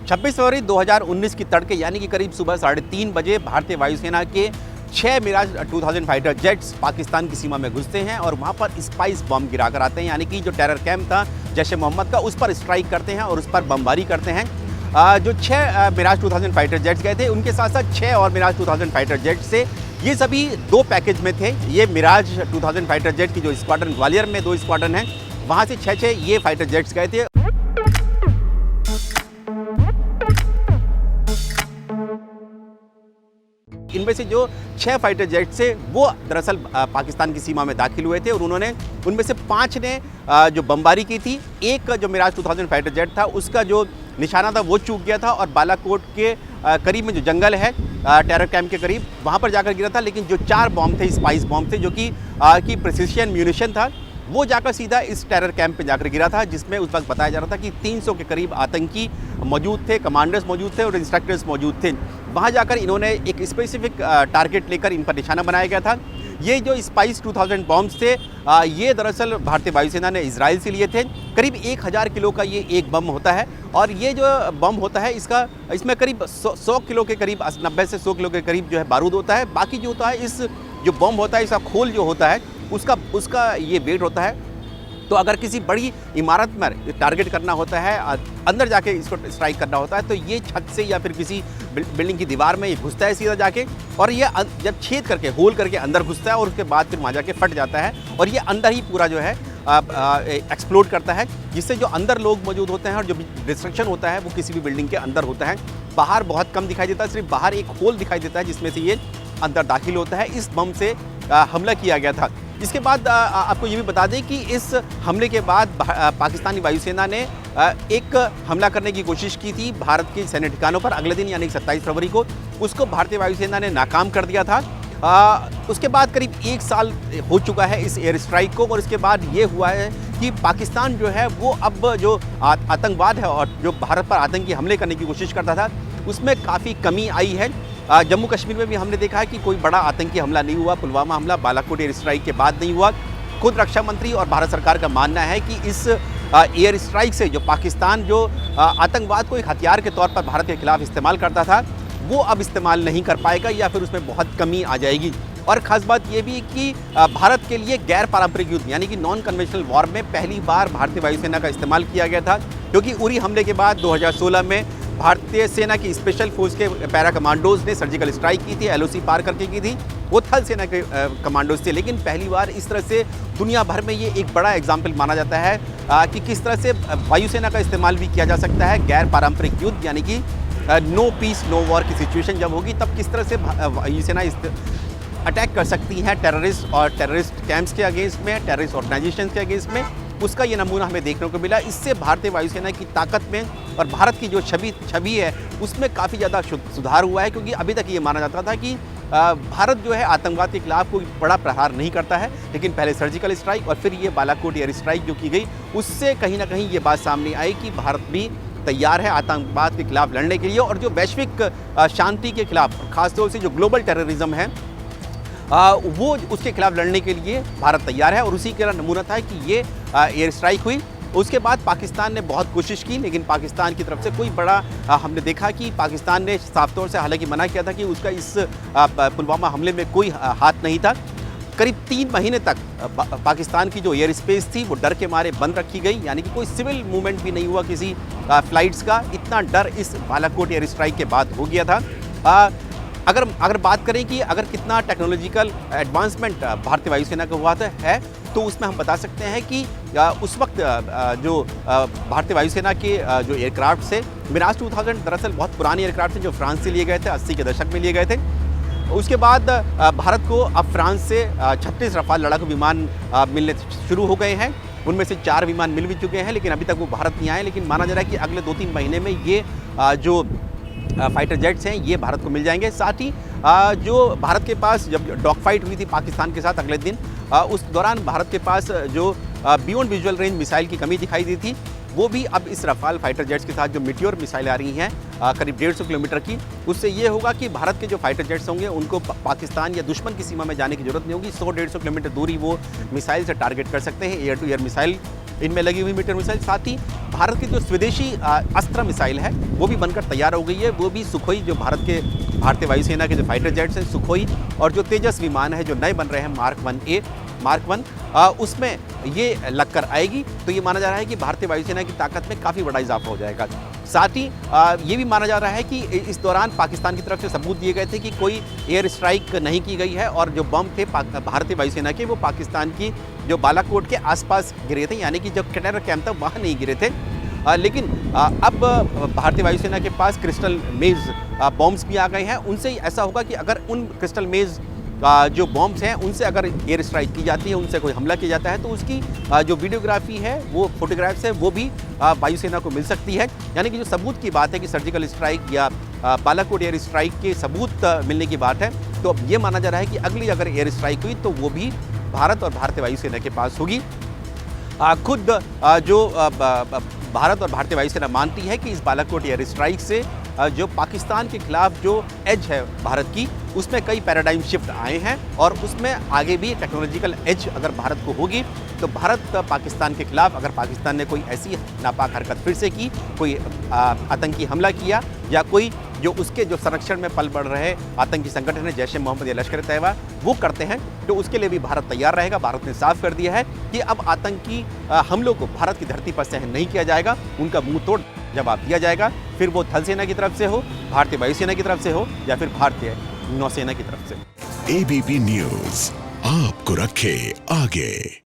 26 फरवरी 2019 की तड़के यानी कि करीब सुबह 3:30 बजे भारतीय वायुसेना के 6 मिराज 2000 फाइटर जेट्स पाकिस्तान की सीमा में घुसते हैं और वहां पर स्पाइस बम गिरा कर आते हैं, यानी कि जो टेरर कैंप था जैश ए मोहम्मद का, उस पर स्ट्राइक करते हैं और उस पर बमबारी करते हैं। जो 6 मिराज 2000 फाइटर जेट्स गए थे, उनके साथ साथ 6 और मिराज 2000 फाइटर जेट्स से ये सभी 2 पैकेज में थे। ये मिराज 2000 फाइटर जेट की जो स्क्वाड्रन ग्वालियर में 2 स्क्वाड्रन हैं, वहाँ से 6 ये फाइटर जेट्स गए थे। इनमें से जो 6 फाइटर जेट से वो दरअसल पाकिस्तान की सीमा में दाखिल हुए थे और उन्होंने उनमें से 5 ने जो बमबारी की थी। एक जो मिराज 2000 फाइटर जेट था उसका जो निशाना था वो चूक गया था और बालाकोट के करीब में जो जंगल है टेरर कैंप के करीब, वहाँ पर जाकर गिरा था। लेकिन जो 4 बॉम्ब थे, स्पाइस बॉम्ब थे, जो कि प्रिसिशन म्यूनिशन था, वो जाकर सीधा इस टेरर कैंप पे जाकर गिरा था, जिसमें उस वक्त बताया जा रहा था कि 300 के करीब आतंकी मौजूद थे, कमांडर्स मौजूद थे और इंस्ट्रक्टर्स मौजूद थे। वहाँ जाकर इन्होंने एक स्पेसिफिक टारगेट लेकर इन पर निशाना बनाया गया था। ये जो स्पाइस 2000 बॉम्ब्स थे, ये दरअसल भारतीय वायुसेना ने इजराइल से लिए थे। करीब 1000 किलो का ये एक बम होता है और ये जो बम होता है इसमें करीब 100 किलो के करीब 90 से 100 किलो के करीब जो है बारूद होता है। बाकी जो होता है इस जो बम होता है, इसका खोल जो होता है उसका ये वेट होता है। तो अगर किसी बड़ी इमारत में टारगेट करना होता है, अंदर जाके इसको स्ट्राइक करना होता है, तो ये छत से या फिर किसी बिल्डिंग की दीवार में ये घुसता है सीधा जाके, और ये जब छेद करके होल करके अंदर घुसता है और उसके बाद फिर वहाँ जाके फट जाता है और ये अंदर ही पूरा जो है एक्सप्लोड करता है, जिससे जो अंदर लोग मौजूद होते हैं और जो डिस्ट्रक्शन होता है वो किसी भी बिल्डिंग के अंदर होता है। बाहर बहुत कम दिखाई देता है, सिर्फ बाहर एक होल दिखाई देता है जिसमें से ये अंदर दाखिल होता है। इस बम से हमला किया गया था। इसके बाद आपको ये भी बता दें कि इस हमले के बाद पाकिस्तानी वायुसेना ने एक हमला करने की कोशिश की थी भारत के सैन्य ठिकानों पर अगले दिन, यानी 27 फरवरी को। उसको भारतीय वायुसेना ने नाकाम कर दिया था। उसके बाद करीब 1 साल हो चुका है इस एयर स्ट्राइक को, और इसके बाद ये हुआ है कि पाकिस्तान जो है वो अब जो आतंकवाद है और जो भारत पर आतंकी हमले करने की कोशिश करता था, उसमें काफ़ी कमी आई है। जम्मू कश्मीर में भी हमने देखा है कि कोई बड़ा आतंकी हमला नहीं हुआ। पुलवामा हमला बालाकोट एयर स्ट्राइक के बाद नहीं हुआ। खुद रक्षा मंत्री और भारत सरकार का मानना है कि इस एयर स्ट्राइक से जो पाकिस्तान जो आतंकवाद को एक हथियार के तौर पर भारत के खिलाफ इस्तेमाल करता था, वो अब इस्तेमाल नहीं कर पाएगा या फिर उसमें बहुत कमी आ जाएगी। और ख़ास बात ये भी कि भारत के लिए गैर पारंपरिक युद्ध यानी कि नॉन कन्वेंशनल वॉर में पहली बार भारतीय वायुसेना का इस्तेमाल किया गया था, क्योंकि उरी हमले के बाद 2016 में भारतीय सेना की स्पेशल फोर्स के पैरा कमांडोज ने सर्जिकल स्ट्राइक की थी, LOC पार करके की थी। वो थल सेना के कमांडोज थे, लेकिन पहली बार इस तरह से दुनिया भर में ये एक बड़ा एग्जाम्पल माना जाता है कि किस तरह से वायुसेना का इस्तेमाल भी किया जा सकता है गैर पारंपरिक युद्ध, यानी कि नो पीस नो वॉर की सिचुएशन जब होगी, तब किस तरह से वायुसेना अटैक कर सकती हैं टेररिस्ट और टेररिस्ट कैंप्स के अगेंस्ट में, टेररिस्ट ऑर्गेनाइजेशन के अगेंस्ट में। उसका ये नमूना हमें देखने को मिला। इससे भारतीय वायुसेना की ताकत में और भारत की जो छवि है उसमें काफ़ी ज़्यादा सुधार हुआ है, क्योंकि अभी तक ये माना जाता था कि भारत जो है आतंकवाद के खिलाफ कोई बड़ा प्रहार नहीं करता है, लेकिन पहले सर्जिकल स्ट्राइक और फिर ये बालाकोट एयर स्ट्राइक जो की गई, उससे कहीं ना कहीं ये बात सामने आई कि भारत भी तैयार है आतंकवाद के खिलाफ लड़ने के लिए, और जो वैश्विक शांति के खिलाफ, खासतौर से जो ग्लोबल टेररिज्म है वो उसके खिलाफ लड़ने के लिए भारत तैयार है। और उसी का नमूना था कि ये एयर स्ट्राइक हुई। उसके बाद पाकिस्तान ने बहुत कोशिश की, लेकिन पाकिस्तान की तरफ से कोई बड़ा हमने देखा कि पाकिस्तान ने साफ तौर से हालांकि मना किया था कि उसका इस पुलवामा हमले में कोई हाथ नहीं था। करीब 3 महीने तक पाकिस्तान की जो एयर स्पेस थी वो डर के मारे बंद रखी गई, यानी कि कोई सिविल मूवमेंट भी नहीं हुआ किसी फ्लाइट्स का। इतना डर इस बालाकोट एयर स्ट्राइक के बाद हो गया था। अगर बात करें कि अगर कितना टेक्नोलॉजिकल एडवांसमेंट भारतीय वायुसेना का हुआ है, तो उसमें हम बता सकते हैं कि उस वक्त जो भारतीय वायुसेना के जो एयरक्राफ्ट से मिराज 2000 दरअसल बहुत पुराने एयरक्राफ्ट थे जो फ्रांस से लिए गए थे, 80 के दशक में लिए गए थे। उसके बाद भारत को अब फ्रांस से 36 रफाल लड़ाकू विमान मिलने शुरू हो गए हैं। उनमें से 4 विमान मिल भी चुके हैं, लेकिन अभी तक वो भारत नहीं आए। लेकिन माना जा रहा है कि अगले 2-3 महीने में ये जो फाइटर जेट्स हैं ये भारत को मिल जाएंगे। साथ ही जो भारत के पास जब डॉग फाइट हुई थी पाकिस्तान के साथ अगले दिन, उस दौरान भारत के पास जो बियॉन्ड विजुअल रेंज मिसाइल की कमी दिखाई दी थी, वो भी अब इस रफाल फाइटर जेट्स के साथ जो मीटियोर मिसाइल आ रही हैं करीब 150 किलोमीटर की, उससे ये होगा कि भारत के जो फाइटर जेट्स होंगे उनको पाकिस्तान या दुश्मन की सीमा में जाने की जरूरत नहीं होगी। 100-150 किलोमीटर दूरी वो मिसाइल से टारगेट कर सकते हैं, एयर टू एयर मिसाइल इनमें लगी हुई मीटर मिसाइल, साथ ही भारत की जो स्वदेशी अस्त्र मिसाइल है वो भी बनकर तैयार हो गई है। वो भी सुखोई, जो भारतीय वायुसेना के जो फाइटर जेट्स हैं सुखोई, और जो तेजस विमान है जो नए बन रहे हैं मार्क 1 उसमें ये लगकर आएगी। तो ये माना जा रहा है कि भारतीय वायुसेना की ताकत में काफ़ी बड़ा इजाफा हो जाएगा। साथ ही ये भी माना जा रहा है कि इस दौरान पाकिस्तान की तरफ से सबूत दिए गए थे कि कोई एयर स्ट्राइक नहीं की गई है, और जो बम थे भारतीय वायुसेना के वो पाकिस्तान की जो बालाकोट के आसपास गिरे थे, यानी कि जो कटेरा कैंप था वहाँ नहीं गिरे थे। लेकिन अब भारतीय वायुसेना के पास क्रिस्टल मेज़ बॉम्ब्स भी आ गए हैं। उनसे ऐसा होगा कि अगर उन क्रिस्टल मेज़ जो बॉम्ब्स हैं उनसे अगर एयर स्ट्राइक की जाती है, उनसे कोई हमला किया जाता है, तो उसकी जो वीडियोग्राफी है, वो फोटोग्राफ्स है, वो भी वायुसेना को मिल सकती है। यानी कि जो सबूत की बात है कि सर्जिकल स्ट्राइक या बालाकोट एयर स्ट्राइक के सबूत मिलने की बात है, तो अब ये माना जा रहा है कि अगली अगर एयर स्ट्राइक हुई तो वो भी भारत और भारतीय वायुसेना के पास होगी। खुद जो भारत और भारतीय वायुसेना मानती है कि इस बालाकोट एयर स्ट्राइक से जो पाकिस्तान के खिलाफ जो एज है भारत की, उसमें कई पैराडाइम शिफ्ट आए हैं, और उसमें आगे भी टेक्नोलॉजिकल एज अगर भारत को होगी तो भारत पाकिस्तान के खिलाफ, अगर पाकिस्तान ने कोई ऐसी नापाक हरकत फिर से की, कोई आतंकी हमला किया, या कोई जो उसके जो संरक्षण में पल बढ़ रहे आतंकी संगठन है जैश ए मोहम्मद या लश्कर ए तैयबा वो करते हैं, तो उसके लिए भी भारत तैयार रहेगा। भारत ने साफ कर दिया है कि अब आतंकी हमलों को भारत की धरती पर सहन नहीं किया जाएगा, उनका मुंह तोड़ जवाब दिया जाएगा, फिर वो थल सेना की तरफ से हो, भारतीय वायुसेना की तरफ से हो, या फिर भारतीय नौसेना की तरफ से। एबीपी न्यूज़ आपको रखे आगे।